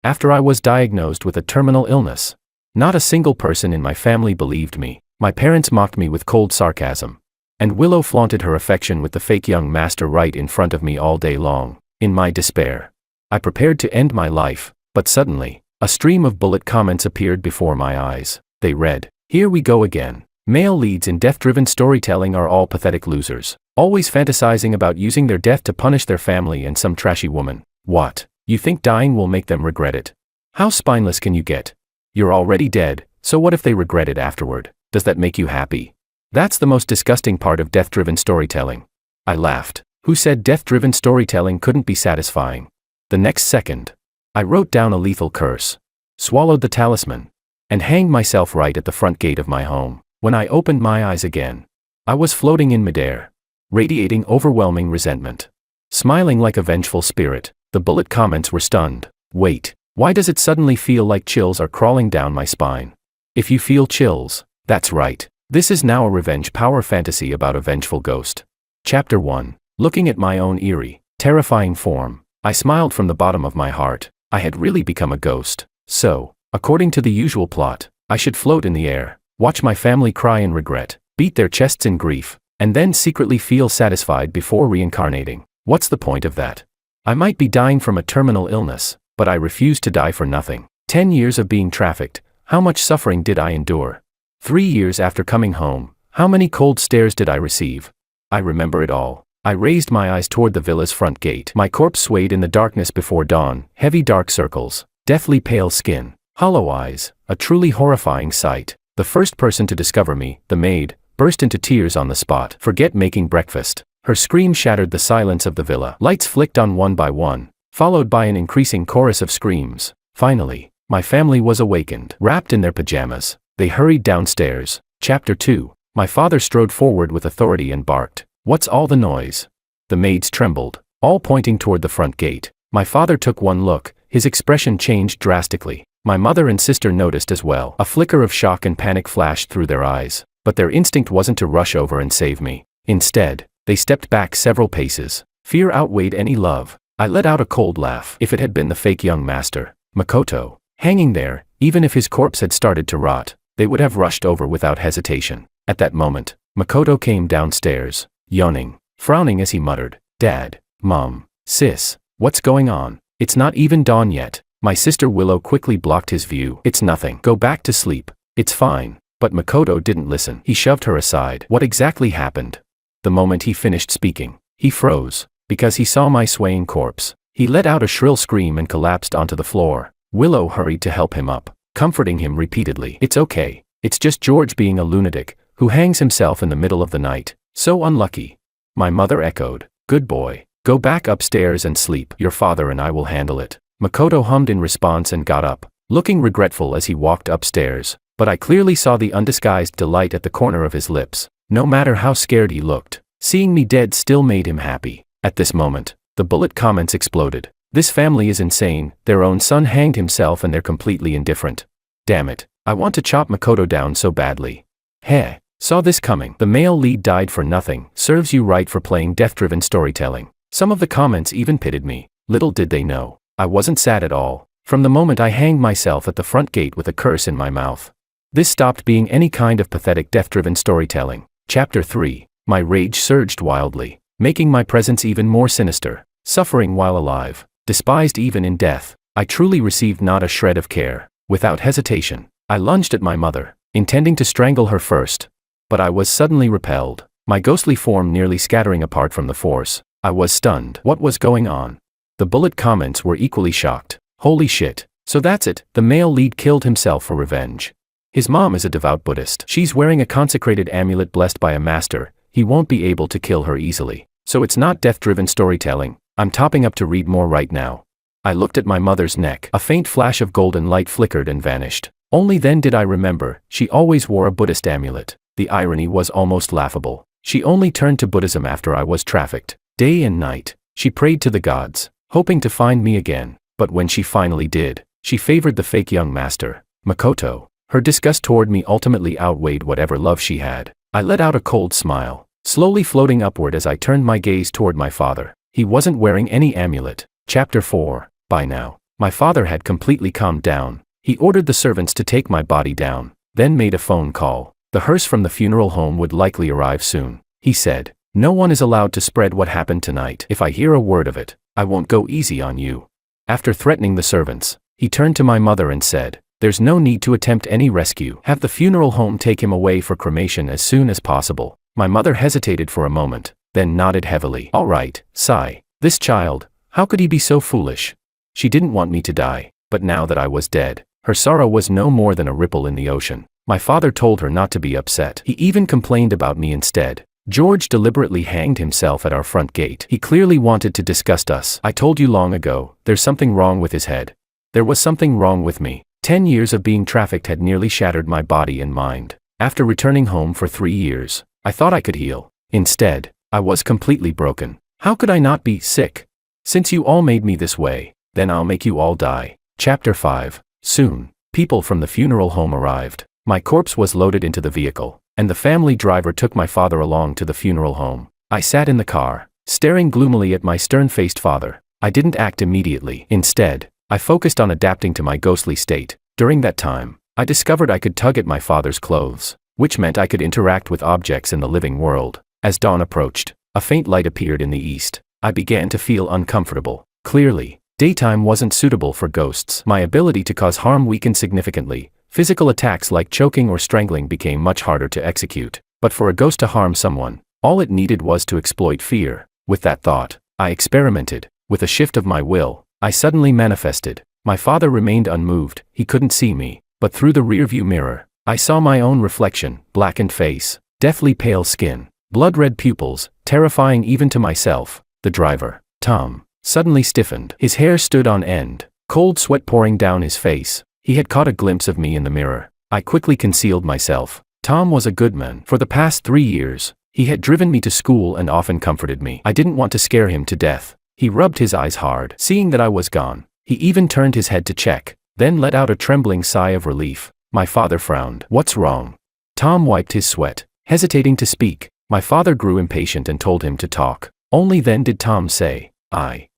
After I was diagnosed with a terminal illness. Not a single person in my family believed me. My parents mocked me with cold sarcasm. And Willow flaunted her affection with the fake young master right in front of me all day long. In my despair, I prepared to end my life, but suddenly, a stream of bullet comments appeared before my eyes. They read, "Here we go again. Male leads in death-driven storytelling are all pathetic losers, always fantasizing about using their death to punish their family and some trashy woman. What? You think dying will make them regret it? How spineless can you get? You're already dead, so what if they regret it afterward? Does that make you happy? That's the most disgusting part of death-driven storytelling." I laughed. Who said death-driven storytelling couldn't be satisfying? The next second, I wrote down a lethal curse, swallowed the talisman, and hanged myself right at the front gate of my home. When I opened my eyes again, I was floating in midair, radiating overwhelming resentment. Smiling like a vengeful spirit, the bullet comments were stunned. Wait, why does it suddenly feel like chills are crawling down my spine? If you feel chills, that's right. This is now a revenge power fantasy about a vengeful ghost. Chapter 1. Looking at my own eerie, terrifying form, I smiled from the bottom of my heart. I had really become a ghost. So, according to the usual plot, I should float in the air, watch my family cry in regret, beat their chests in grief, and then secretly feel satisfied before reincarnating. What's the point of that? I might be dying from a terminal illness, but I refuse to die for nothing. 10 years of being trafficked, how much suffering did I endure? 3 years after coming home, how many cold stares did I receive? I remember it all. I raised my eyes toward the villa's front gate. My corpse swayed in the darkness before dawn, heavy dark circles, deathly pale skin, hollow eyes, a truly horrifying sight. The first person to discover me, the maid, burst into tears on the spot. Forget making breakfast. Her scream shattered the silence of the villa. Lights flicked on one by one, followed by an increasing chorus of screams. Finally, my family was awakened. Wrapped in their pajamas, they hurried downstairs. Chapter 2. My father strode forward with authority and barked, "What's all the noise?" The maids trembled, all pointing toward the front gate. My father took one look, his expression changed drastically. My mother and sister noticed as well. A flicker of shock and panic flashed through their eyes, but their instinct wasn't to rush over and save me. Instead, they stepped back several paces. Fear outweighed any love. I let out a cold laugh. If it had been the fake young master, Makoto, hanging there, even if his corpse had started to rot, they would have rushed over without hesitation. At that moment, Makoto came downstairs, yawning, frowning as he muttered, "Dad, Mom, Sis, what's going on? It's not even dawn yet." My sister Willow quickly blocked his view. "It's nothing. Go back to sleep. It's fine." But Makoto didn't listen. He shoved her aside. What exactly happened? The moment he finished speaking, he froze, because he saw my swaying corpse. He let out a shrill scream and collapsed onto the floor. Willow hurried to help him up, comforting him repeatedly. "It's okay. It's just George being a lunatic, who hangs himself in the middle of the night. So unlucky." My mother echoed, "Good boy. Go back upstairs and sleep. Your father and I will handle it." Makoto hummed in response and got up, looking regretful as he walked upstairs, but I clearly saw the undisguised delight at the corner of his lips. No matter how scared he looked, seeing me dead still made him happy. At this moment, the bullet comments exploded. "This family is insane, their own son hanged himself and they're completely indifferent. Damn it, I want to chop Makoto down so badly. Heh, saw this coming. The male lead died for nothing, serves you right for playing death-driven storytelling." Some of the comments even pitied me. Little did they know, I wasn't sad at all. From the moment I hanged myself at the front gate with a curse in my mouth, this stopped being any kind of pathetic death-driven storytelling. Chapter 3. My rage surged wildly, making my presence even more sinister. Suffering while alive, despised even in death, I truly received not a shred of care. Without hesitation, I lunged at my mother, intending to strangle her first. But I was suddenly repelled, my ghostly form nearly scattering apart from the force. I was stunned. What was going on? The bullet comments were equally shocked. Holy shit. So that's it, the male lead killed himself for revenge. His mom is a devout Buddhist. She's wearing a consecrated amulet blessed by a master. He won't be able to kill her easily. So it's not death-driven storytelling. I'm topping up to read more right now. I looked at my mother's neck. A faint flash of golden light flickered and vanished. Only then did I remember, she always wore a Buddhist amulet. The irony was almost laughable. She only turned to Buddhism after I was trafficked. Day and night, she prayed to the gods, hoping to find me again. But when she finally did, she favored the fake young master, Makoto. Her disgust toward me ultimately outweighed whatever love she had. I let out a cold smile, slowly floating upward as I turned my gaze toward my father. He wasn't wearing any amulet. Chapter 4. By now, My father had completely calmed down. He ordered the servants to take my body down, then made a phone call. The hearse from the funeral home would likely arrive soon. He said, "No one is allowed to spread what happened tonight. If I hear a word of it, I won't go easy on you." After threatening the servants, he turned to my mother and said, "There's no need to attempt any rescue. Have the funeral home take him away for cremation as soon as possible." My mother hesitated for a moment, then nodded heavily. "All right, sigh. This child, how could he be so foolish? She didn't want me to die, but now that I was dead, her sorrow was no more than a ripple in the ocean." My father told her not to be upset. He even complained about me instead. George deliberately hanged himself at our front gate. He clearly wanted to disgust us. "I told you long ago, there's something wrong with his head." There was something wrong with me. 10 years of being trafficked had nearly shattered my body and mind. After returning home for 3 years, I thought I could heal. Instead, I was completely broken. How could I not be sick? "Since you all made me this way, then I'll make you all die." Chapter 5. Soon, people from the funeral home arrived. My corpse was loaded into the vehicle, and the family driver took my father along to the funeral home. I sat in the car, staring gloomily at my stern-faced father. I didn't act immediately. Instead, I focused on adapting to my ghostly state. During that time, I discovered I could tug at my father's clothes, which meant I could interact with objects in the living world. As dawn approached, a faint light appeared in the east. I began to feel uncomfortable. Clearly, daytime wasn't suitable for ghosts. My ability to cause harm weakened significantly. Physical attacks like choking or strangling became much harder to execute. But for a ghost to harm someone, all it needed was to exploit fear. With that thought, I experimented. With a shift of my will, I suddenly manifested. My father remained unmoved. He couldn't see me, but through the rearview mirror, I saw my own reflection: blackened face, deathly pale skin, blood-red pupils, terrifying even to myself. The driver, Tom, suddenly stiffened. His hair stood on end, cold sweat pouring down his face. He had caught a glimpse of me in the mirror. I quickly concealed myself. Tom was a good man. For the past 3 years, he had driven me to school and often comforted me. I didn't want to scare him to death. He rubbed his eyes hard. Seeing that I was gone, he even turned his head to check, then let out a trembling sigh of relief. My father frowned. "What's wrong?" Tom wiped his sweat, hesitating to speak. My father grew impatient and told him to talk. Only then did Tom say, I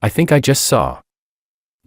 think I just saw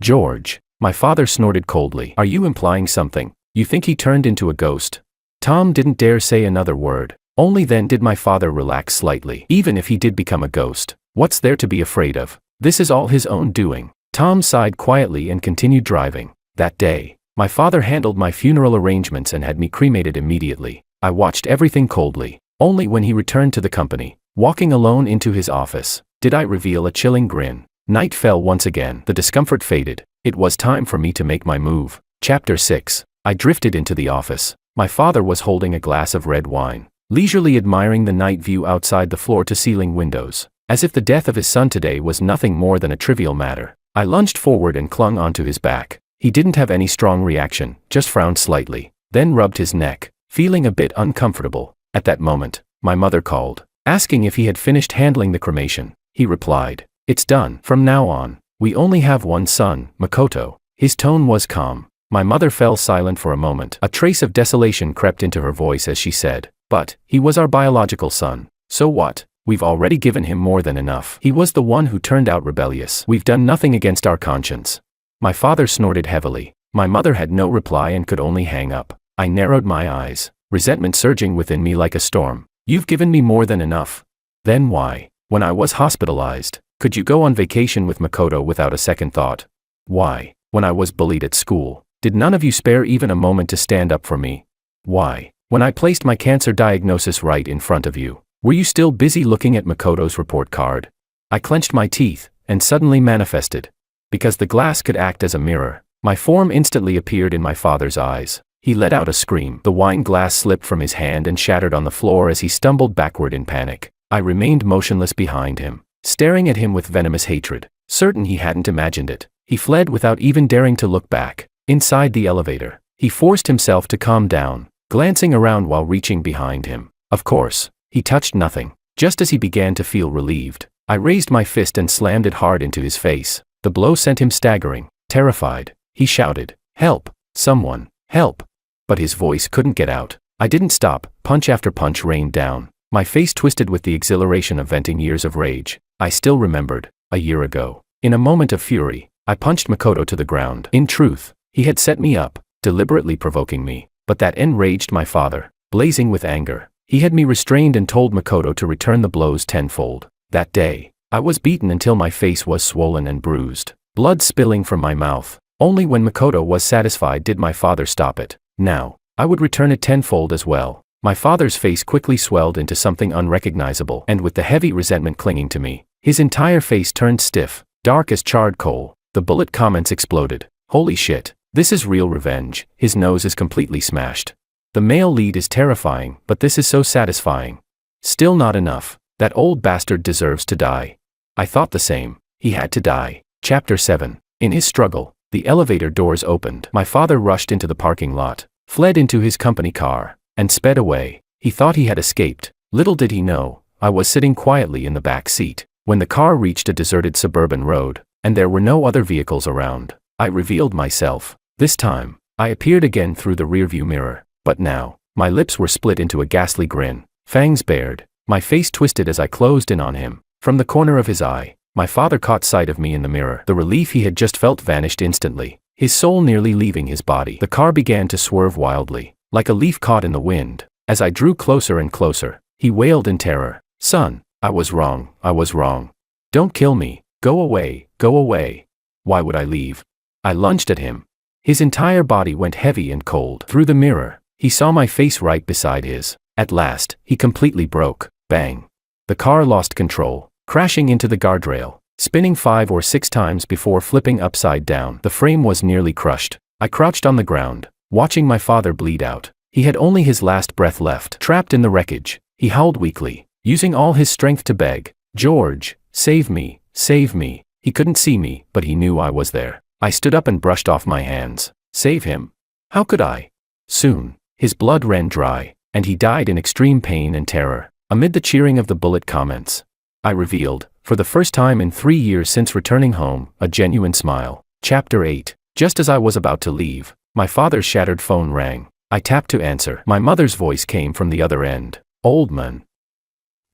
George." My father snorted coldly. "Are you implying something? You think he turned into a ghost?" Tom didn't dare say another word. Only then did my father relax slightly. "Even if he did become a ghost, what's there to be afraid of? This is all his own doing." Tom sighed quietly and continued driving. That day, my father handled my funeral arrangements and had me cremated immediately. I watched everything coldly. Only when he returned to the company, walking alone into his office, did I reveal a chilling grin. Night fell once again. The discomfort faded. It was time for me to make my move. Chapter 6. I drifted into the office. My father was holding a glass of red wine, leisurely admiring the night view outside the floor-to-ceiling windows, as if the death of his son today was nothing more than a trivial matter. I lunged forward and clung onto his back. He didn't have any strong reaction, just frowned slightly, then rubbed his neck, feeling a bit uncomfortable. At that moment, my mother called, asking if he had finished handling the cremation. He replied, "It's done. From now on, we only have one son, Makoto." His tone was calm. My mother fell silent for a moment. A trace of desolation crept into her voice as she said, "But, he was our biological son. So what? We've already given him more than enough. He was the one who turned out rebellious. We've done nothing against our conscience." My father snorted heavily. My mother had no reply and could only hang up. I narrowed my eyes, resentment surging within me like a storm. "You've given me more than enough. Then why, when I was hospitalized, could you go on vacation with Makoto without a second thought? Why, when I was bullied at school, did none of you spare even a moment to stand up for me? Why, when I placed my cancer diagnosis right in front of you, were you still busy looking at Makoto's report card?" I clenched my teeth, and suddenly manifested. Because the glass could act as a mirror, my form instantly appeared in my father's eyes. He let out a scream. The wine glass slipped from his hand and shattered on the floor as he stumbled backward in panic. I remained motionless behind him, staring at him with venomous hatred, certain he hadn't imagined it. He fled without even daring to look back. Inside the elevator, he forced himself to calm down, glancing around while reaching behind him. Of course, he touched nothing. Just as he began to feel relieved, I raised my fist and slammed it hard into his face. The blow sent him staggering. Terrified, he shouted, "Help! Someone, help!" But his voice couldn't get out. I didn't stop. Punch after punch rained down. My face twisted with the exhilaration of venting years of rage. I still remembered, a year ago, in a moment of fury, I punched Makoto to the ground. In truth, he had set me up, deliberately provoking me, but that enraged my father. Blazing with anger, he had me restrained and told Makoto to return the blows tenfold. That day, I was beaten until my face was swollen and bruised, blood spilling from my mouth. Only when Makoto was satisfied did my father stop it. Now, I would return it tenfold as well. My father's face quickly swelled into something unrecognizable, and with the heavy resentment clinging to me, his entire face turned stiff, dark as charred coal. The bullet comments exploded. Holy shit, this is real revenge. His nose is completely smashed. The male lead is terrifying, but this is so satisfying. Still not enough. That old bastard deserves to die. I thought the same. He had to die. Chapter 7. In his struggle, the elevator doors opened. My father rushed into the parking lot, fled into his company car, and sped away. He thought he had escaped. Little did he know, I was sitting quietly in the back seat. When the car reached a deserted suburban road, and there were no other vehicles around, I revealed myself. This time, I appeared again through the rearview mirror. But now, my lips were split into a ghastly grin, fangs bared, my face twisted as I closed in on him. From the corner of his eye, my father caught sight of me in the mirror. The relief he had just felt vanished instantly, his soul nearly leaving his body. The car began to swerve wildly, like a leaf caught in the wind. As I drew closer and closer, he wailed in terror. Son, I was wrong, I was wrong. Don't kill me, go away, go away. Why would I leave? I lunged at him. His entire body went heavy and cold. Through the mirror, he saw my face right beside his. At last, he completely broke. Bang. The car lost control, crashing into the guardrail, spinning 5 or 6 times before flipping upside down. The frame was nearly crushed. I crouched on the ground, watching my father bleed out. He had only his last breath left. Trapped in the wreckage, he howled weakly, using all his strength to beg, George, save me, save me. He couldn't see me, but he knew I was there. I stood up and brushed off my hands. Save him? How could I? Soon, his blood ran dry, and he died in extreme pain and terror. Amid the cheering of the bullet comments, I revealed, for the first time in 3 years since returning home, a genuine smile. Chapter 8. Just as I was about to leave, my father's shattered phone rang. I tapped to answer. My mother's voice came from the other end. Old man.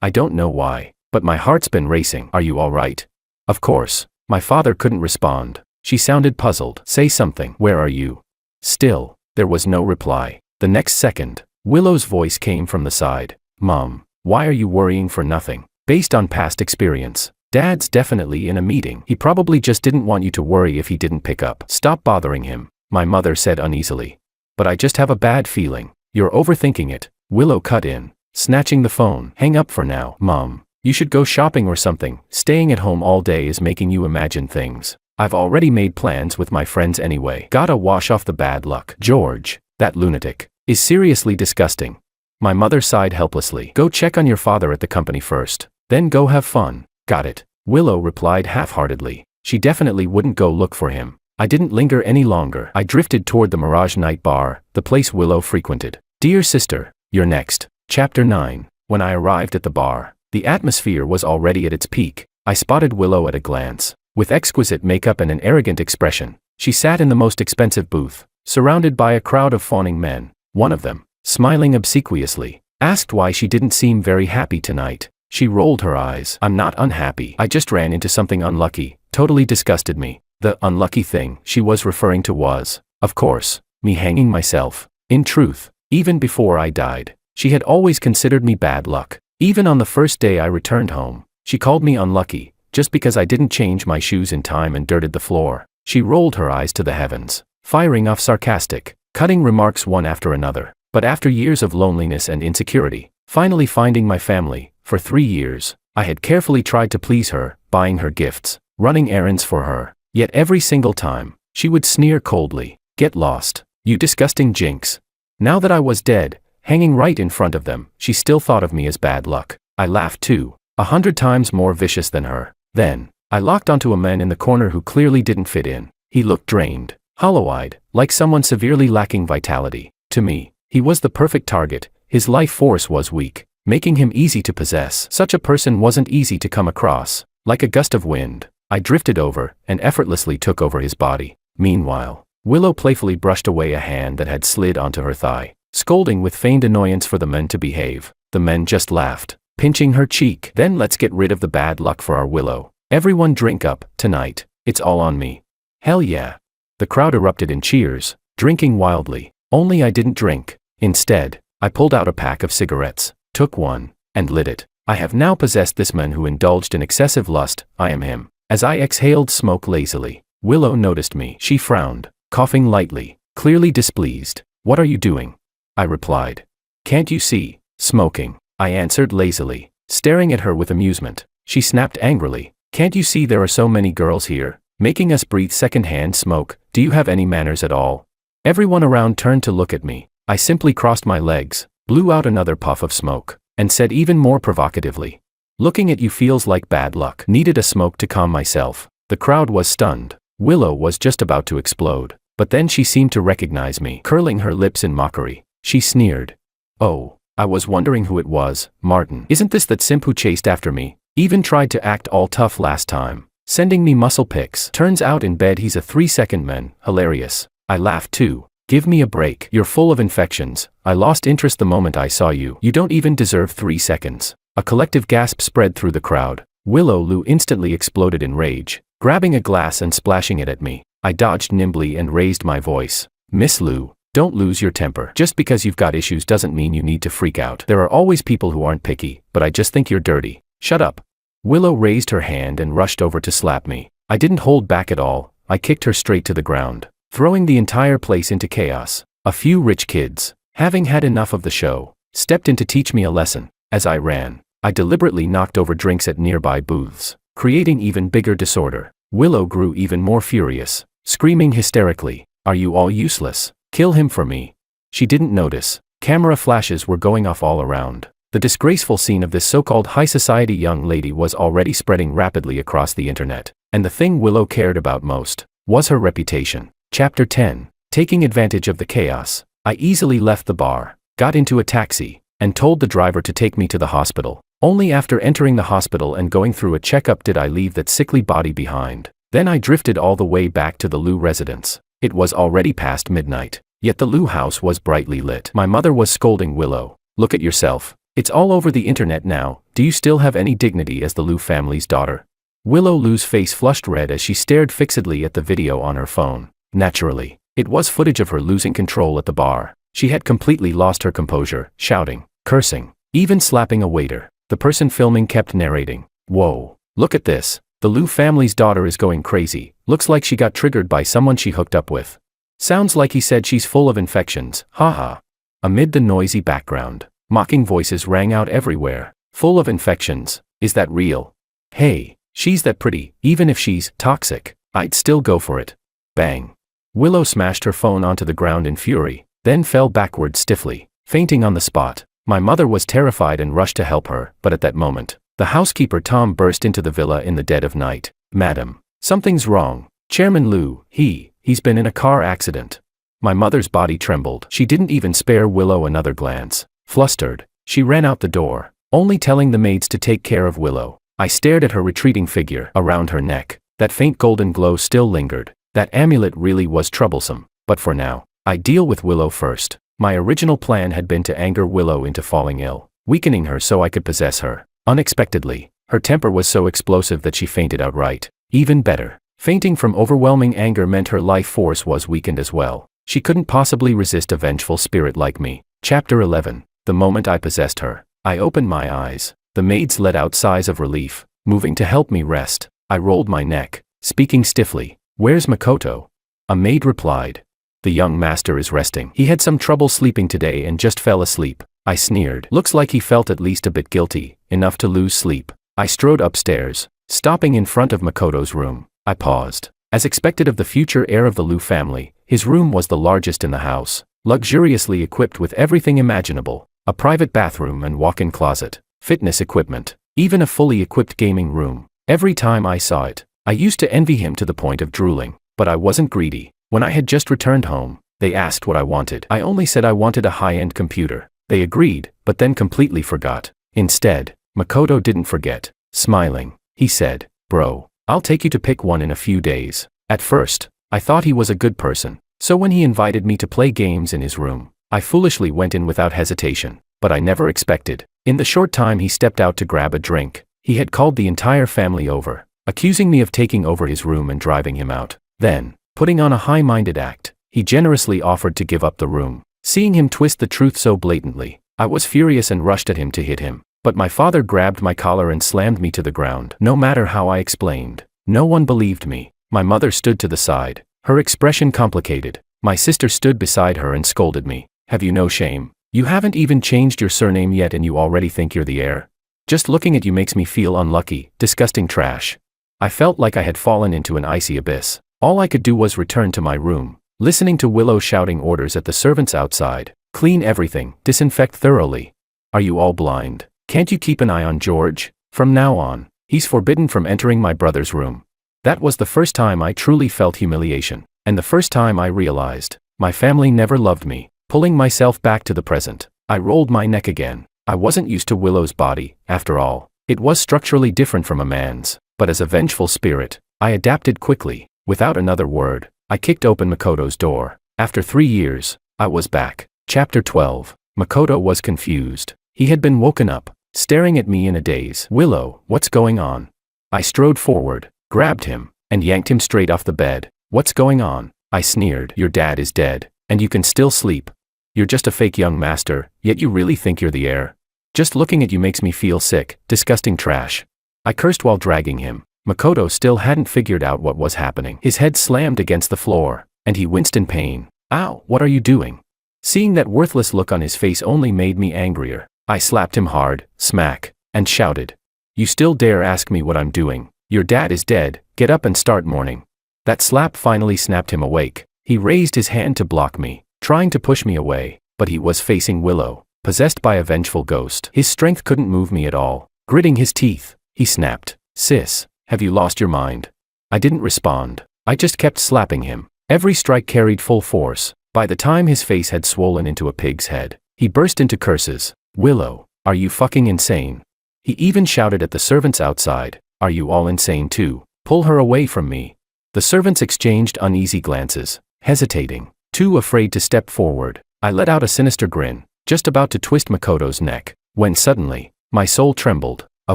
I don't know why, but my heart's been racing. Are you all right? Of course. My father couldn't respond. She sounded puzzled. Say something. Where are you? Still, there was no reply. The next second, Willow's voice came from the side. Mom, why are you worrying for nothing? Based on past experience, Dad's definitely in a meeting. He probably just didn't want you to worry if he didn't pick up. Stop bothering him, my mother said uneasily. But I just have a bad feeling. You're overthinking it. Willow cut in, snatching the phone. Hang up for now. Mom, you should go shopping or something. Staying at home all day is making you imagine things. I've already made plans with my friends anyway. Gotta wash off the bad luck. George, that lunatic, is seriously disgusting. My mother sighed helplessly. Go check on your father at the company first, then go have fun. Got it. Willow replied half-heartedly. She definitely wouldn't go look for him. I didn't linger any longer. I drifted toward the Mirage Night Bar, the place Willow frequented. Dear sister, you're next. Chapter 9. When I arrived at the bar, the atmosphere was already at its peak. I spotted Willow at a glance. With exquisite makeup and an arrogant expression, she sat in the most expensive booth, surrounded by a crowd of fawning men. One of them, smiling obsequiously, asked why she didn't seem very happy tonight. She rolled her eyes. I'm not unhappy. I just ran into something unlucky, totally disgusted me. The unlucky thing she was referring to was, of course, me hanging myself. In truth, even before I died, she had always considered me bad luck. Even on the first day I returned home, she called me unlucky, just because I didn't change my shoes in time and dirted the floor. She rolled her eyes to the heavens, firing off sarcastic, cutting remarks one after another. But after years of loneliness and insecurity, finally finding my family, for 3 years, I had carefully tried to please her, buying her gifts, running errands for her. Yet every single time, she would sneer coldly, "Get lost, you disgusting jinx." Now that I was dead, hanging right in front of them, she still thought of me as bad luck. I laughed too, 100 times more vicious than her. Then, I locked onto a man in the corner who clearly didn't fit in. He looked drained, hollow-eyed, like someone severely lacking vitality. To me, he was the perfect target. His life force was weak, making him easy to possess. Such a person wasn't easy to come across. Like a gust of wind, I drifted over and effortlessly took over his body. Meanwhile, Willow playfully brushed away a hand that had slid onto her thigh, scolding with feigned annoyance for the men to behave. The men just laughed, pinching her cheek. Then let's get rid of the bad luck for our Willow. Everyone drink up, tonight, it's all on me. Hell yeah. The crowd erupted in cheers, drinking wildly. Only I didn't drink. Instead, I pulled out a pack of cigarettes, took one, and lit it. I have now possessed this man who indulged in excessive lust. I am him. As I exhaled smoke lazily, Willow noticed me. She frowned, coughing lightly, clearly displeased. What are you doing? I replied. Can't you see? Smoking. I answered lazily, staring at her with amusement. She snapped angrily. Can't you see there are so many girls here, making us breathe second-hand smoke? Do you have any manners at all? Everyone around turned to look at me. I simply crossed my legs, blew out another puff of smoke, and said even more provocatively, looking at you feels like bad luck. Needed a smoke to calm myself. The crowd was stunned. Willow was just about to explode, but then she seemed to recognize me. Curling her lips in mockery, she sneered. Oh, I was wondering who it was. Martin. Isn't this that simp who chased after me? Even tried to act all tough last time, sending me muscle pics. Turns out in bed he's a 3-second man. Hilarious. I laughed too. Give me a break. You're full of infections. I lost interest the moment I saw you. You don't even deserve 3 seconds. A collective gasp spread through the crowd. Willow Lou instantly exploded in rage, grabbing a glass and splashing it at me. I dodged nimbly and raised my voice. Miss Lou, don't lose your temper. Just because you've got issues doesn't mean you need to freak out. There are always people who aren't picky, but I just think you're dirty. Shut up. Willow raised her hand and rushed over to slap me. I didn't hold back at all. I kicked her straight to the ground, throwing the entire place into chaos. A few rich kids, having had enough of the show, stepped in to teach me a lesson. As I ran, I deliberately knocked over drinks at nearby booths, creating even bigger disorder. Willow grew even more furious, screaming hysterically, "Are you all useless? Kill him for me." She didn't notice. Camera flashes were going off all around. The disgraceful scene of this so-called high society young lady was already spreading rapidly across the internet, and the thing Willow cared about most was her reputation. Chapter 10. Taking advantage of the chaos, I easily left the bar, got into a taxi, and told the driver to take me to the hospital. Only after entering the hospital and going through a checkup did I leave that sickly body behind. Then I drifted all the way back to the Lou residence. It was already past midnight, yet the Lou house was brightly lit. My mother was scolding Willow. Look at yourself. It's all over the internet now. Do you still have any dignity as the Lou family's daughter? Willow Lou's face flushed red as she stared fixedly at the video on her phone. Naturally, it was footage of her losing control at the bar. She had completely lost her composure, shouting, cursing, even slapping a waiter. The person filming kept narrating. Whoa, look at this. The Lou family's daughter is going crazy. Looks like she got triggered by someone she hooked up with. Sounds like he said she's full of infections. Haha. Amid the noisy background, mocking voices rang out everywhere. Full of infections. Is that real? Hey, she's that pretty. Even if she's toxic, I'd still go for it. Bang. Willow smashed her phone onto the ground in fury, then fell backward stiffly, fainting on the spot. My mother was terrified and rushed to help her, but at that moment, the housekeeper Tom burst into the villa in the dead of night. Madam, something's wrong. Chairman Lou, he's been in a car accident. My mother's body trembled. She didn't even spare Willow another glance. Flustered, she ran out the door, only telling the maids to take care of Willow. I stared at her retreating figure. Around her neck, that faint golden glow still lingered. That amulet really was troublesome, but for now, I'd deal with Willow first. My original plan had been to anger Willow into falling ill, weakening her so I could possess her. Unexpectedly, her temper was so explosive that she fainted outright. Even better, fainting from overwhelming anger meant her life force was weakened as well. She couldn't possibly resist a vengeful spirit like me. Chapter 11. The moment I possessed her, I opened my eyes. The maids let out sighs of relief, moving to help me rest. I rolled my neck, speaking stiffly. Where's Makoto? A maid replied. The young master is resting. He had some trouble sleeping today and just fell asleep. I sneered. Looks like he felt at least a bit guilty, enough to lose sleep. I strode upstairs, stopping in front of Makoto's room. I paused. As expected of the future heir of the Lou family, his room was the largest in the house, luxuriously equipped with everything imaginable. A private bathroom and walk-in closet, fitness equipment, even a fully equipped gaming room. Every time I saw it, I used to envy him to the point of drooling, but I wasn't greedy. When I had just returned home, they asked what I wanted. I only said I wanted a high-end computer. They agreed, but then completely forgot. Instead, Makoto didn't forget. Smiling, he said, "Bro, I'll take you to pick one in a few days." At first, I thought he was a good person, so when he invited me to play games in his room, I foolishly went in without hesitation. But I never expected. In the short time he stepped out to grab a drink, he had called the entire family over, accusing me of taking over his room and driving him out. Then, putting on a high-minded act, he generously offered to give up the room. Seeing him twist the truth so blatantly, I was furious and rushed at him to hit him. But my father grabbed my collar and slammed me to the ground. No matter how I explained, no one believed me. My mother stood to the side, her expression complicated. My sister stood beside her and scolded me. Have you no shame? You haven't even changed your surname yet and you already think you're the heir? Just looking at you makes me feel unlucky, disgusting trash. I felt like I had fallen into an icy abyss. All I could do was return to my room, listening to Willow shouting orders at the servants outside. Clean everything, disinfect thoroughly. Are you all blind? Can't you keep an eye on George? From now on, he's forbidden from entering my brother's room. That was the first time I truly felt humiliation, and the first time I realized my family never loved me. Pulling myself back to the present, I rolled my neck again. I wasn't used to Willow's body, after all. It was structurally different from a man's, but as a vengeful spirit, I adapted quickly. Without another word, I kicked open Makoto's door. After 3 years, I was back. Chapter 12. Makoto was confused. He had been woken up, staring at me in a daze. Willow, what's going on? I strode forward, grabbed him, and yanked him straight off the bed. What's going on? I sneered. Your dad is dead, and you can still sleep. You're just a fake young master, yet you really think you're the heir. Just looking at you makes me feel sick, disgusting trash. I cursed while dragging him. Makoto still hadn't figured out what was happening. His head slammed against the floor, and he winced in pain. Ow, what are you doing? Seeing that worthless look on his face only made me angrier. I slapped him hard, smack, and shouted. You still dare ask me what I'm doing? Your dad is dead, get up and start mourning. That slap finally snapped him awake. He raised his hand to block me, trying to push me away, but he was facing Willow, possessed by a vengeful ghost. His strength couldn't move me at all. Gritting his teeth, he snapped. Sis, have you lost your mind? I didn't respond. I just kept slapping him. Every strike carried full force. By the time his face had swollen into a pig's head, he burst into curses. Willow, are you fucking insane? He even shouted at the servants outside. Are you all insane too? Pull her away from me. The servants exchanged uneasy glances, hesitating, too afraid to step forward. I let out a sinister grin, just about to twist Makoto's neck, when suddenly, my soul trembled. A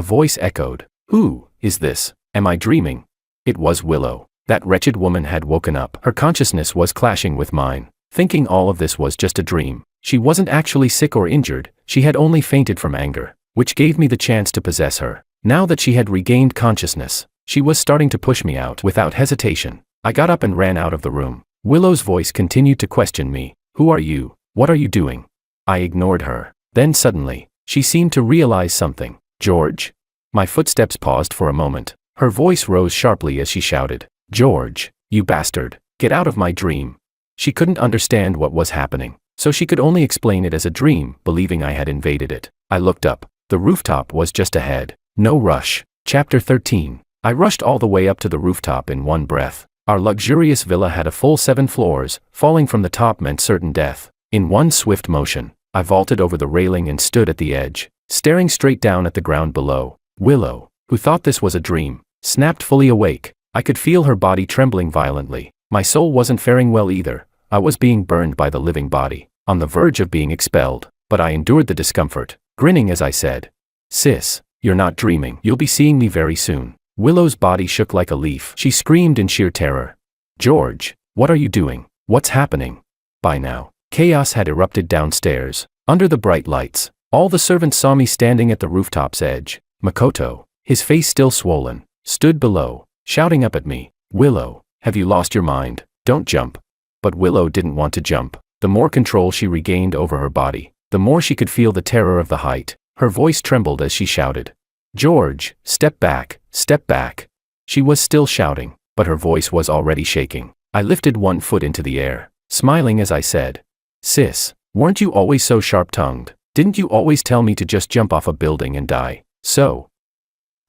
voice echoed. Who is this? Am I dreaming? It was Willow. That wretched woman had woken up. Her consciousness was clashing with mine, thinking all of this was just a dream. She wasn't actually sick or injured, she had only fainted from anger, which gave me the chance to possess her. Now that she had regained consciousness, she was starting to push me out. Without hesitation, I got up and ran out of the room. Willow's voice continued to question me. Who are you? What are you doing? I ignored her. Then suddenly, she seemed to realize something. George? My footsteps paused for a moment. Her voice rose sharply as she shouted. George, you bastard, get out of my dream. She couldn't understand what was happening, so she could only explain it as a dream, believing I had invaded it. I looked up. The rooftop was just ahead. No rush. Chapter 13. I rushed all the way up to the rooftop in one breath. Our luxurious villa had a full 7 floors. Falling from the top meant certain death. In one swift motion, I vaulted over the railing and stood at the edge, staring straight down at the ground below. Willow, who thought this was a dream, snapped fully awake. I could feel her body trembling violently. My soul wasn't faring well either. I was being burned by the living body, on the verge of being expelled, but I endured the discomfort, grinning as I said, Sis, you're not dreaming. You'll be seeing me very soon. Willow's body shook like a leaf. She screamed in sheer terror. George, what are you doing? What's happening? By now, chaos had erupted downstairs. Under the bright lights, all the servants saw me standing at the rooftop's edge. Makoto, his face still swollen, stood below, shouting up at me. Willow, have you lost your mind? Don't jump. But Willow didn't want to jump. The more control she regained over her body, the more she could feel the terror of the height. Her voice trembled as she shouted. George, step back, step back. She was still shouting, but her voice was already shaking. I lifted one foot into the air, smiling as I said, Sis, weren't you always so sharp-tongued? Didn't you always tell me to just jump off a building and die? So,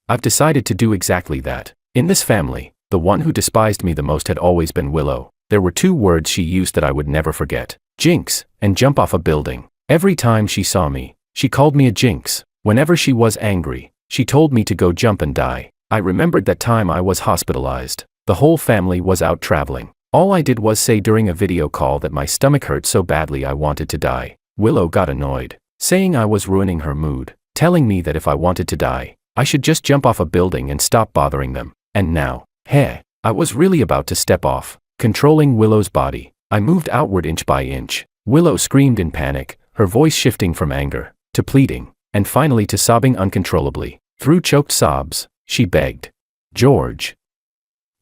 I've decided to do exactly that. In this family, the one who despised me the most had always been Willow. There were 2 words she used that I would never forget. Jinx, and jump off a building. Every time she saw me, she called me a jinx. Whenever she was angry, she told me to go jump and die. I remembered that time I was hospitalized. The whole family was out traveling. All I did was say during a video call that my stomach hurt so badly I wanted to die. Willow got annoyed, saying I was ruining her mood, telling me that if I wanted to die, I should just jump off a building and stop bothering them. And now, heh, I was really about to step off. Controlling Willow's body, I moved outward inch by inch. Willow screamed in panic, her voice shifting from anger to pleading, and finally to sobbing uncontrollably. Through choked sobs, she begged, "George,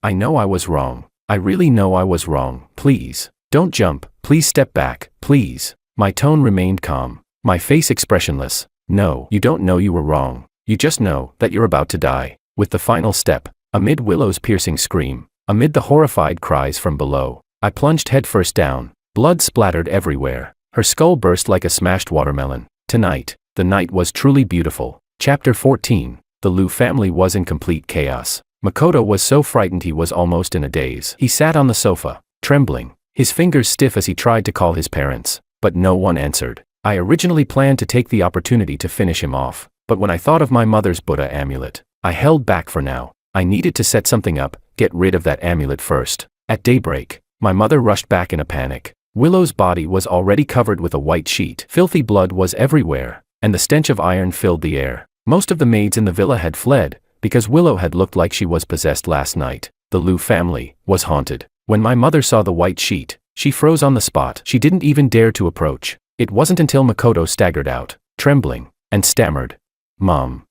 I know I was wrong. I really know I was wrong. Please, don't jump. Please step back, please." My tone remained calm, my face expressionless. "No, you don't know you were wrong. You just know that you're about to die." With the final step, amid Willow's piercing scream, amid the horrified cries from below, I plunged headfirst down. Blood splattered everywhere. Her skull burst like a smashed watermelon. Tonight, the night was truly beautiful. Chapter 14. The Liu family was in complete chaos. Makoto was so frightened he was almost in a daze. He sat on the sofa, trembling, his fingers stiff as he tried to call his parents, but no one answered. I originally planned to take the opportunity to finish him off, but when I thought of my mother's Buddha amulet, I held back for now. I needed to set something up, get rid of that amulet first. At daybreak, my mother rushed back in a panic. Willow's body was already covered with a white sheet. Filthy blood was everywhere, and the stench of iron filled the air. Most of the maids in the villa had fled, because Willow had looked like she was possessed last night. The Liu family was haunted. When my mother saw the white sheet, she froze on the spot. She didn't even dare to approach. It wasn't until Makoto staggered out, trembling, and stammered, "Mom.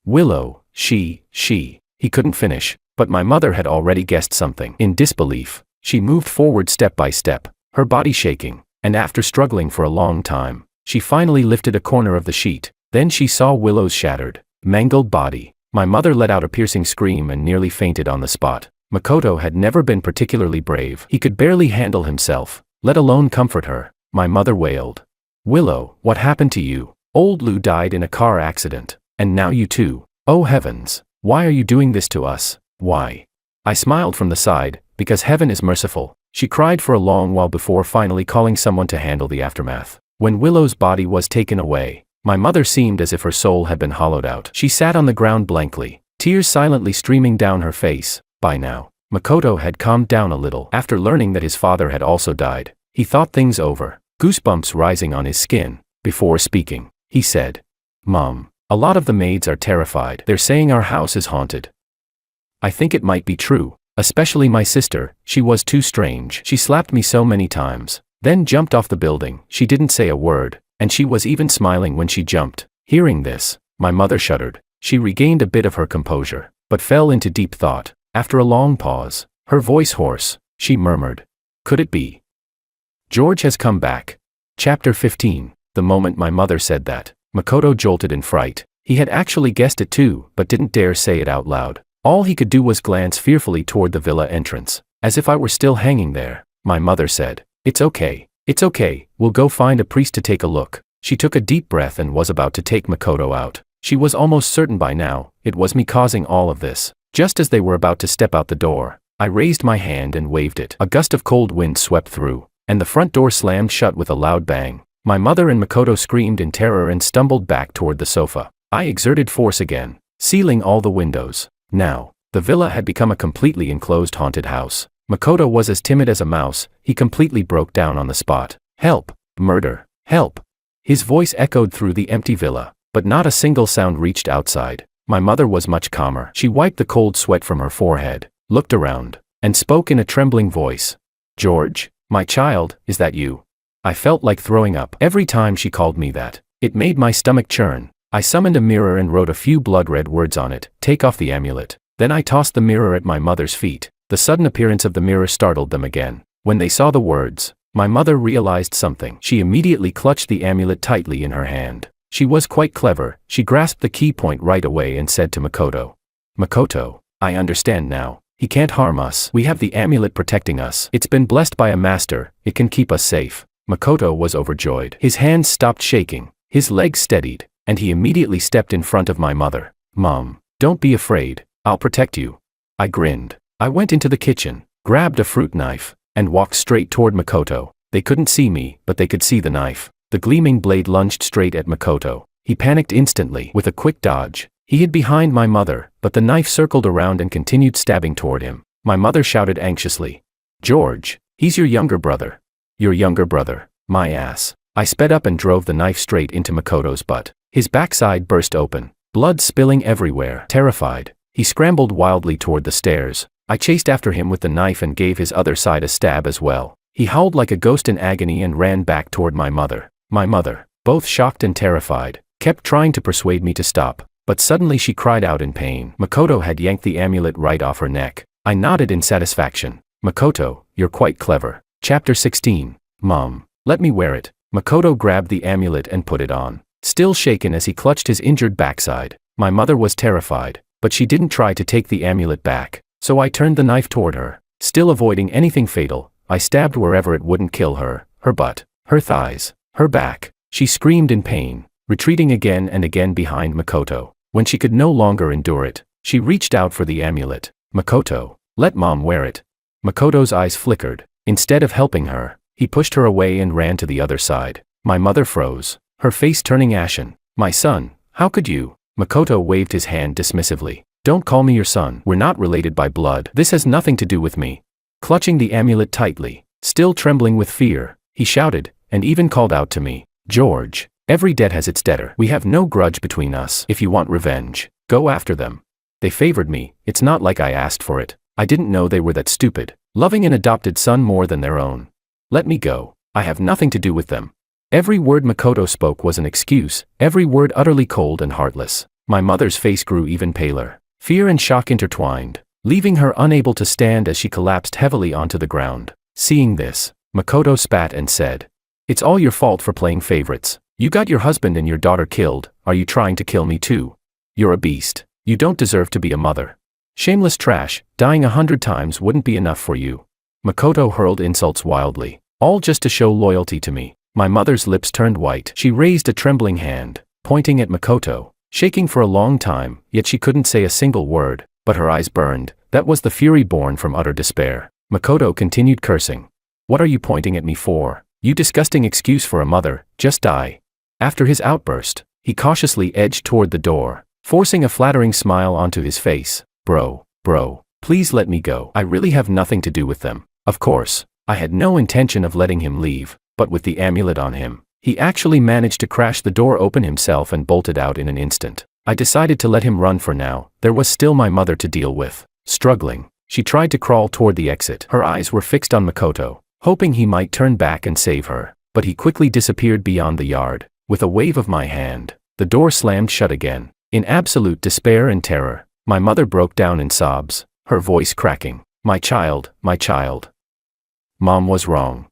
Willow, she." He couldn't finish, but my mother had already guessed something. In disbelief, she moved forward step by step, her body shaking, and after struggling for a long time, she finally lifted a corner of the sheet. Then she saw Willow's shattered, mangled body. My mother let out a piercing scream and nearly fainted on the spot. Makoto had never been particularly brave. He could barely handle himself, let alone comfort her. My mother wailed, "Willow, what happened to you? Old Liu died in a car accident, and now you too. Oh heavens, why are you doing this to us? Why?" I smiled from the side, because heaven is merciful. She cried for a long while before finally calling someone to handle the aftermath. When Willow's body was taken away, my mother seemed as if her soul had been hollowed out. She sat on the ground blankly, tears silently streaming down her face. By now, Makoto had calmed down a little. After learning that his father had also died, he thought things over, goosebumps rising on his skin. Before speaking, he said, "Mom, a lot of the maids are terrified. They're saying our house is haunted. I think it might be true. Especially my sister, she was too strange. She slapped me so many times, then jumped off the building. She didn't say a word, and she was even smiling when she jumped." Hearing this, my mother shuddered. She regained a bit of her composure, but fell into deep thought. After a long pause, her voice hoarse, she murmured, "Could it be? George has come back." Chapter 15. The moment my mother said that, Makoto jolted in fright. He had actually guessed it too, but didn't dare say it out loud. All he could do was glance fearfully toward the villa entrance, as if I were still hanging there. My mother said, It's okay, we'll go find a priest to take a look." She took a deep breath and was about to take Makoto out. She was almost certain by now, it was me causing all of this. Just as they were about to step out the door, I raised my hand and waved it. A gust of cold wind swept through, and the front door slammed shut with a loud bang. My mother and Makoto screamed in terror and stumbled back toward the sofa. I exerted force again, sealing all the windows. Now, the villa had become a completely enclosed haunted house. Makoto was as timid as a mouse. He completely broke down on the spot. "Help! Murder! Help!" His voice echoed through the empty villa, but not a single sound reached outside. My mother was much calmer. She wiped the cold sweat from her forehead, looked around, and spoke in a trembling voice. "George, my child, is that you?" I felt like throwing up every time she called me that. It made my stomach churn. I summoned a mirror and wrote a few blood-red words on it. "Take off the amulet." Then I tossed the mirror at my mother's feet. The sudden appearance of the mirror startled them again. When they saw the words, my mother realized something. She immediately clutched the amulet tightly in her hand. She was quite clever. She grasped the key point right away and said to Makoto, "Makoto, I understand now. He can't harm us. We have the amulet protecting us. It's been blessed by a master. It can keep us safe." Makoto was overjoyed. His hands stopped shaking, his legs steadied, and he immediately stepped in front of my mother. "Mom, don't be afraid. I'll protect you." I grinned. I went into the kitchen, grabbed a fruit knife, and walked straight toward Makoto. They couldn't see me, but they could see the knife. The gleaming blade lunged straight at Makoto. He panicked instantly. With a quick dodge, he hid behind my mother, but the knife circled around and continued stabbing toward him. My mother shouted anxiously, "George, he's your younger brother." "Your younger brother, my ass." I sped up and drove the knife straight into Makoto's butt. His backside burst open, blood spilling everywhere. Terrified, he scrambled wildly toward the stairs. I chased after him with the knife and gave his other side a stab as well. He howled like a ghost in agony and ran back toward my mother. My mother, both shocked and terrified, kept trying to persuade me to stop, but suddenly she cried out in pain. Makoto had yanked the amulet right off her neck. I nodded in satisfaction. Makoto, you're quite clever. Chapter 16. Mom, let me wear it. Makoto grabbed the amulet and put it on, still shaken as he clutched his injured backside. My mother was terrified, but she didn't try to take the amulet back, so I turned the knife toward her. Still avoiding anything fatal, I stabbed wherever it wouldn't kill her, her butt, her thighs, her back. She screamed in pain, retreating again and again behind Makoto. When she could no longer endure it, she reached out for the amulet. Makoto, let Mom wear it. Makoto's eyes flickered. Instead of helping her, he pushed her away and ran to the other side. My mother froze, her face turning ashen. My son, how could you? Makoto waved his hand dismissively. Don't call me your son. We're not related by blood. This has nothing to do with me. Clutching the amulet tightly, still trembling with fear, he shouted, and even called out to me. George, every debt has its debtor. We have no grudge between us. If you want revenge, go after them. They favored me. It's not like I asked for it. I didn't know they were that stupid, loving an adopted son more than their own. Let me go. I have nothing to do with them. Every word Makoto spoke was an excuse, every word utterly cold and heartless. My mother's face grew even paler. Fear and shock intertwined, leaving her unable to stand as she collapsed heavily onto the ground. Seeing this, Makoto spat and said, It's all your fault for playing favorites. You got your husband and your daughter killed. Are you trying to kill me too? You're a beast. You don't deserve to be a mother. Shameless trash, dying 100 times wouldn't be enough for you. Makoto hurled insults wildly, all just to show loyalty to me. My mother's lips turned white. She raised a trembling hand, pointing at Makoto, shaking for a long time, yet she couldn't say a single word, but her eyes burned. That was the fury born from utter despair. Makoto continued cursing. What are you pointing at me for? You disgusting excuse for a mother, just die. After his outburst, he cautiously edged toward the door, forcing a flattering smile onto his face. Bro, please let me go. I really have nothing to do with them. Of course, I had no intention of letting him leave, but with the amulet on him, he actually managed to crash the door open himself and bolted out in an instant. I decided to let him run for now. There was still my mother to deal with. Struggling, she tried to crawl toward the exit. Her eyes were fixed on Makoto, hoping he might turn back and save her, but he quickly disappeared beyond the yard. With a wave of my hand, the door slammed shut again. In absolute despair and terror, my mother broke down in sobs, her voice cracking. My child, my child. Mom was wrong.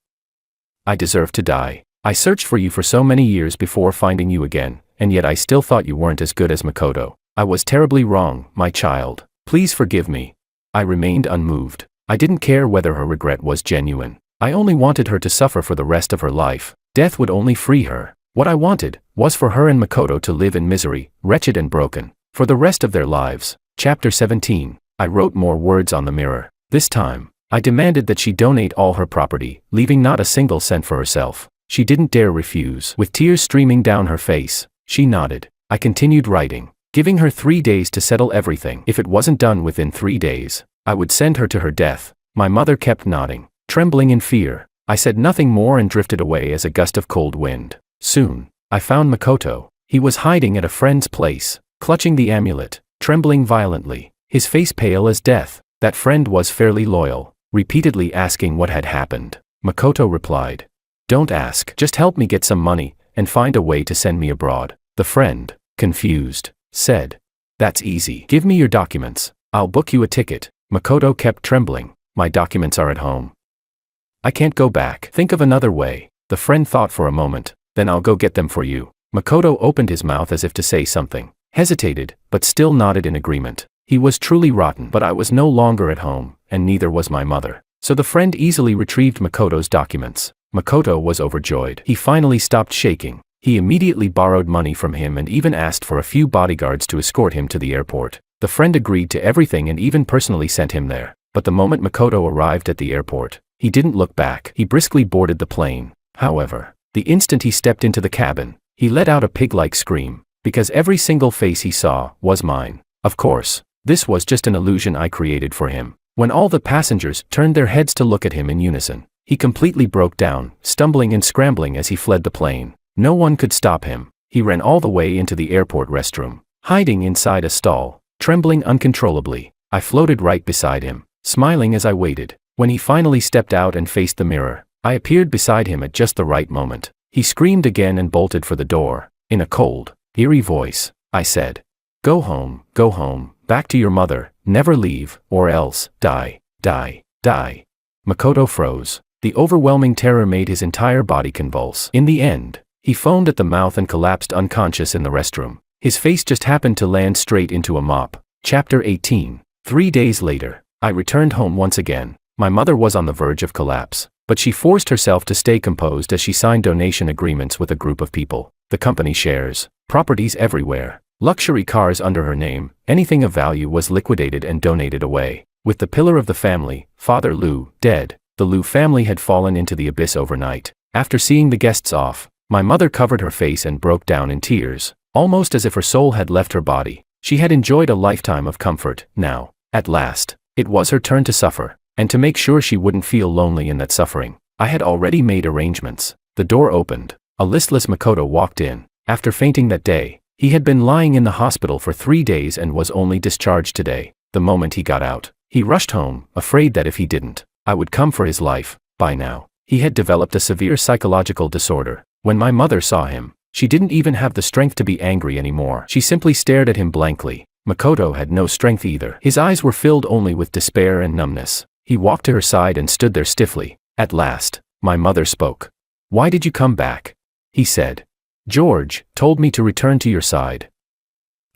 I deserve to die. I searched for you for so many years before finding you again, and yet I still thought you weren't as good as Makoto. I was terribly wrong, my child. Please forgive me. I remained unmoved. I didn't care whether her regret was genuine. I only wanted her to suffer for the rest of her life. Death would only free her. What I wanted was for her and Makoto to live in misery, wretched and broken, for the rest of their lives. Chapter 17. I wrote more words on the mirror. This time, I demanded that she donate all her property, leaving not a single cent for herself. She didn't dare refuse. With tears streaming down her face, she nodded. I continued writing, giving her 3 days to settle everything. If it wasn't done within 3 days, I would send her to her death. My mother kept nodding, trembling in fear. I said nothing more and drifted away as a gust of cold wind. Soon, I found Makoto. He was hiding at a friend's place, clutching the amulet, trembling violently, his face pale as death. That friend was fairly loyal, repeatedly asking what had happened. Makoto replied, Don't ask, just help me get some money, and find a way to send me abroad. The friend, confused, said, That's easy. Give me your documents. I'll book you a ticket. Makoto kept trembling. My documents are at home. I can't go back. Think of another way. The friend thought for a moment. Then I'll go get them for you. Makoto opened his mouth as if to say something, hesitated, but still nodded in agreement. He was truly rotten, but I was no longer at home, and neither was my mother. So the friend easily retrieved Makoto's documents. Makoto was overjoyed. He finally stopped shaking. He immediately borrowed money from him and even asked for a few bodyguards to escort him to the airport. The friend agreed to everything and even personally sent him there. But the moment Makoto arrived at the airport, he didn't look back. He briskly boarded the plane. However, the instant he stepped into the cabin, he let out a pig-like scream, because every single face he saw was mine. Of course, this was just an illusion I created for him. When all the passengers turned their heads to look at him in unison, he completely broke down, stumbling and scrambling as he fled the plane. No one could stop him. He ran all the way into the airport restroom, hiding inside a stall, trembling uncontrollably. I floated right beside him. smiling as I waited. When he finally stepped out and faced the mirror, I appeared beside him at just the right moment. He screamed again and bolted for the door. In a cold, eerie voice, I said, go home, back to your mother, never leave, or else, die, die, die. Makoto froze. The overwhelming terror made his entire body convulse. In the end, he foamed at the mouth and collapsed unconscious in the restroom. His face just happened to land straight into a mop. Chapter 18. 3 days later, I returned home once again. My mother was on the verge of collapse, but she forced herself to stay composed as she signed donation agreements with a group of people. The company shares, properties everywhere, luxury cars under her name, anything of value was liquidated and donated away. With the pillar of the family, Father Liu, dead, the Liu family had fallen into the abyss overnight. After seeing the guests off, my mother covered her face and broke down in tears, almost as if her soul had left her body. She had enjoyed a lifetime of comfort. Now, at last, it was her turn to suffer, and to make sure she wouldn't feel lonely in that suffering, I had already made arrangements. The door opened. A listless Makoto walked in. After fainting that day, he had been lying in the hospital for 3 days and was only discharged today. The moment he got out, he rushed home, afraid that if he didn't, I would come for his life. By now, he had developed a severe psychological disorder. When my mother saw him, she didn't even have the strength to be angry anymore. She simply stared at him blankly. Makoto had no strength either. His eyes were filled only with despair and numbness. He walked to her side and stood there stiffly. At last, my mother spoke. Why did you come back? He said. George told me to return to your side.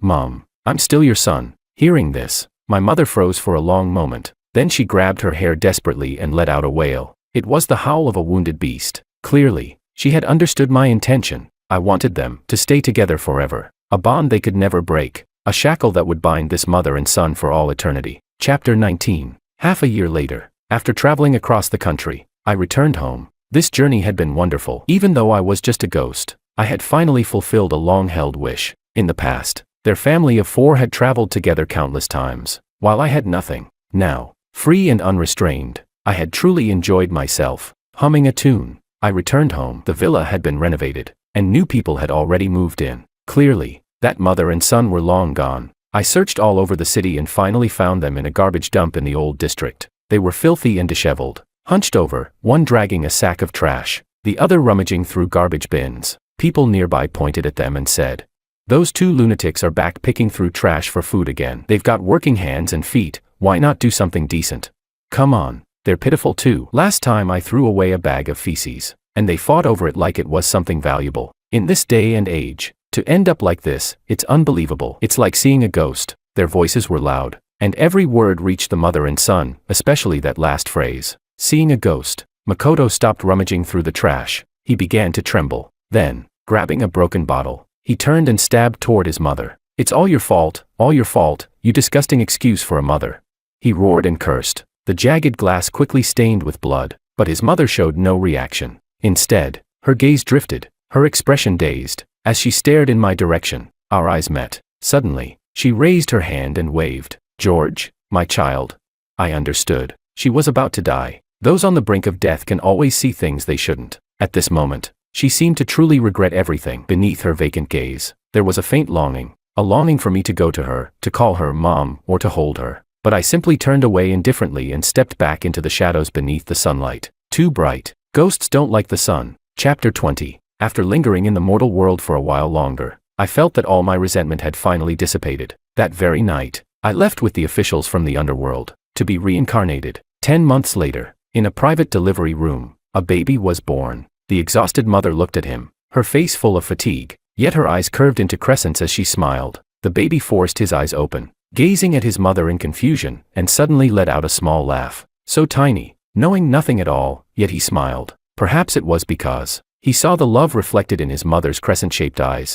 Mom, I'm still your son. Hearing this, my mother froze for a long moment. Then she grabbed her hair desperately and let out a wail. It was the howl of a wounded beast. Clearly, she had understood my intention. I wanted them to stay together forever. A bond they could never break. A shackle that would bind this mother and son for all eternity. Chapter 19. Half a year later, after traveling across the country, I returned home. This journey had been wonderful. Even though I was just a ghost, I had finally fulfilled a long-held wish. In the past, their family of 4 had traveled together countless times, while I had nothing. Now, free and unrestrained, I had truly enjoyed myself, humming a tune. I returned home. The villa had been renovated, and new people had already moved in. Clearly, that mother and son were long gone. I searched all over the city and finally found them in a garbage dump in the old district. They were filthy and disheveled, hunched over, one dragging a sack of trash, the other rummaging through garbage bins. People nearby pointed at them and said, "Those 2 lunatics are back picking through trash for food again. They've got working hands and feet, why not do something decent? Come on, they're pitiful too. Last time I threw away a bag of feces, and they fought over it like it was something valuable. In this day and age, to end up like this, it's unbelievable. It's like seeing a ghost." Their voices were loud, and every word reached the mother and son, especially that last phrase, seeing a ghost. Makoto stopped rummaging through the trash. He began to tremble. Then, grabbing a broken bottle, he turned and stabbed toward his mother. "It's all your fault, you disgusting excuse for a mother." He roared and cursed. The jagged glass quickly stained with blood, but his mother showed no reaction. Instead, her gaze drifted, her expression dazed, as she stared in my direction. Our eyes met. Suddenly, she raised her hand and waved. "George, my child." I understood. She was about to die. Those on the brink of death can always see things they shouldn't. At this moment, she seemed to truly regret everything. Beneath her vacant gaze, there was a faint longing, a longing for me to go to her, to call her mom, or to hold her. But I simply turned away indifferently and stepped back into the shadows beneath the sunlight. Too bright. Ghosts don't like the sun. Chapter 20. After lingering in the mortal world for a while longer, I felt that all my resentment had finally dissipated. That very night, I left with the officials from the underworld, to be reincarnated. 10 months later, in a private delivery room, a baby was born. The exhausted mother looked at him, her face full of fatigue, yet her eyes curved into crescents as she smiled. The baby forced his eyes open, gazing at his mother in confusion, and suddenly let out a small laugh. So tiny, knowing nothing at all, yet he smiled. Perhaps it was because he saw the love reflected in his mother's crescent-shaped eyes.